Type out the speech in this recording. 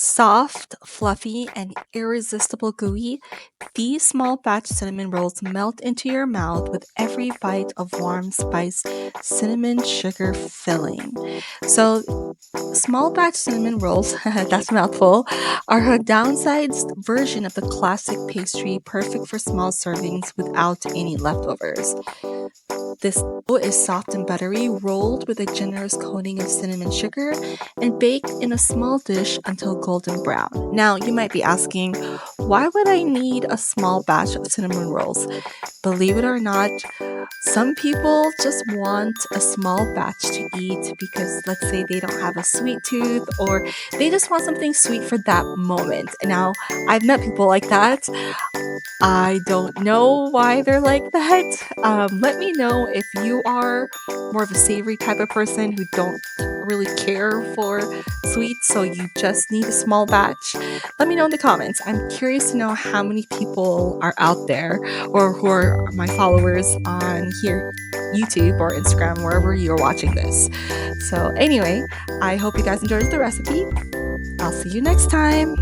Soft, fluffy, and irresistible gooey, these small batch cinnamon rolls melt into your mouth with every bite of warm spiced cinnamon sugar filling. So, small batch cinnamon rolls, that's a mouthful, are a downsized version of the classic pastry, perfect for small servings without any leftovers. This dough is soft and buttery, rolled with a generous coating of cinnamon sugar, and baked in a small dish until golden brown. Now, you might be asking, why would I need a small batch of cinnamon rolls? Believe it or not, some people just want a small batch to eat because, let's say, they don't have a sweet tooth or they just want something sweet for that moment. Now, I've met people like that. I don't know why they're like that. Let me know if you are more of a savory type of person who don't really care for sweets, so you just need a small batch. Let me know in the comments. I'm curious to know how many people are out there or who are my followers on here, YouTube or Instagram, wherever you're watching this. So, anyway, I hope you guys enjoyed the recipe. I'll see you next time.